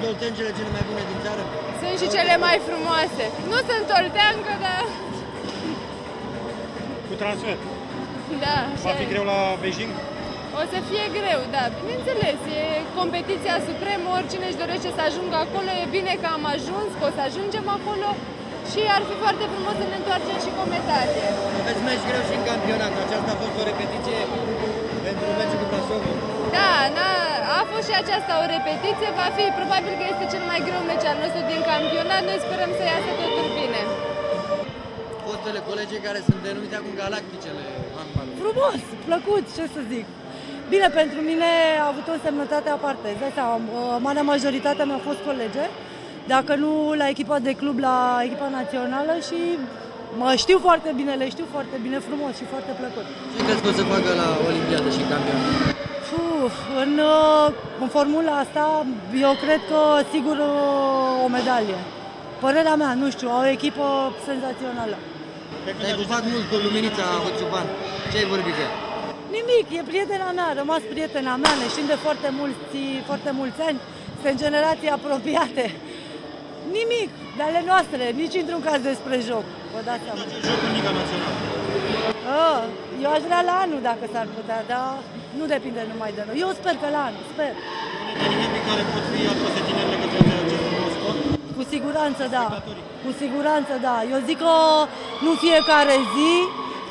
Oltencele cele mai bune din țară? Sunt și cele mai frumoase. Nu sunt olteancă, dar... Cu transfer. Da. Va fi greu la Beijing? O să fie greu, da. Bineînțeles, e competiția supremă, oricine își dorește să ajungă acolo. E bine că am ajuns, că o să ajungem acolo și ar fi foarte frumos să ne întoarcem și cu o medalie. Aveți meci greu și în campionat. Aceasta a fost o repetiție pentru meciul cu Brașovul. Da, a fost și aceasta o repetiție. Va fi, probabil că este cel mai greu meci al nostru din campionat. Noi sperăm să iasă totul bine. Fostele colegi care sunt denumite acum galacticele handbalului. Frumos, plăcut, ce să zic. Bine, pentru mine a avut o semnătate aparte. Îți dai seama, marea majoritate mi-au fost colege, dacă nu la echipa de club, la echipa națională și mă știu foarte bine, le știu foarte bine, frumos și foarte plăcut. Ce crezi că o să facă la Olimpiadă și în campionat? În formula asta, eu cred că sigur o medalie. Părerea mea, nu știu, o echipă senzațională. Te-ai ocupat mult cu Luminița Hoțupan. Ce ai vorbit cu ea? Nimic, e prietena mea, a rămas prietena mea, ne știm de foarte mulți ani, suntem generații apropiate. Nimic, de ale noastre, nici într-un caz despre joc, vă dați seama. Joc în Liga Națională. Eu aș vrea la anul dacă s-ar putea, dar nu depinde numai de noi. Eu sper că la anul, sper. Evenimente care pot fi aduse tinerile către acest frumos sport? Cu siguranță da, cu siguranță da. Eu zic că nu fiecare zi,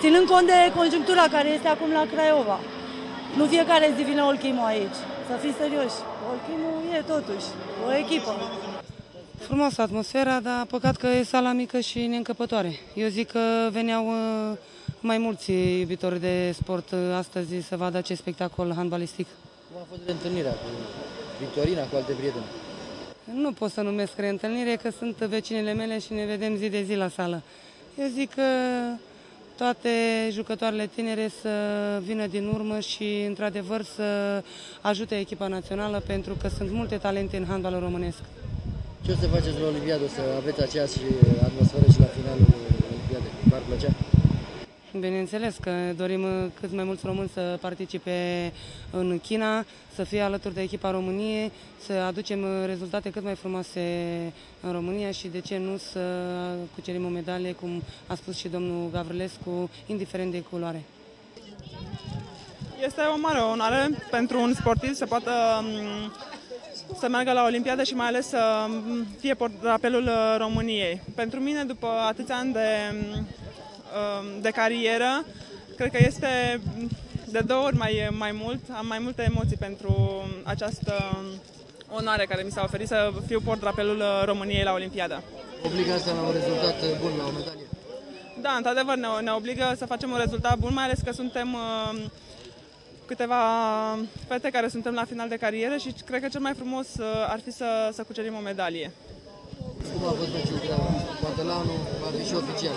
ținând cont de conjunctura care este acum la Craiova, nu fiecare zi vine Olchimu aici. Să fii serioși, Olchimu e totuși o echipă. Frumoasă atmosfera, dar păcat că e sala mică și neîncăpătoare. Eu zic că veneau mai mulți iubitori de sport astăzi să vadă acest spectacol handbalistic. Cum a fost reîntâlnirea cu Victorina, cu alte prieteni? Nu pot să numesc reîntâlnire, că sunt vecinele mele și ne vedem zi de zi la sală. Eu zic că toate jucătoarele tinere să vină din urmă și, într-adevăr, să ajute echipa națională, pentru că sunt multe talente în handbalul românesc. Ce o să faceți la Olimpiadă? O să aveți aceeași atmosferă și la finalul Olimpiadei? V-ar plăcea? Bineînțeles că dorim cât mai mulți români să participe în China, să fie alături de echipa României, să aducem rezultate cât mai frumoase în România și, de ce nu, să cucerim o medalie, cum a spus și domnul Gavrilescu, indiferent de culoare. Este o mare onoare pentru un sportiv să poată să meargă la Olimpiadă și mai ales să fie portdrapelul României. Pentru mine, după atâția ani de carieră, cred că este de 2 ori mai mult, am mai multe emoții pentru această onoare care mi s-a oferit să fiu portdrapelul României la Olimpiadă. Obligă asta la un rezultat bun, la o medalie? Da, într-adevăr ne obligă să facem un rezultat bun, mai ales că suntem câteva fete care suntem la final de carieră și cred că cel mai frumos ar fi să cucerim o medalie. Cum a fost meciul Craiova? Poate la anul va fi și oficial.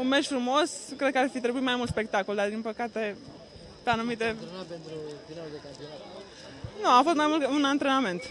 Un meci frumos, cred că ar fi trebuit mai mult spectacol, dar din păcate pe anumite... Antrenat pentru finalul de campionat? Nu, a fost mai mult un antrenament.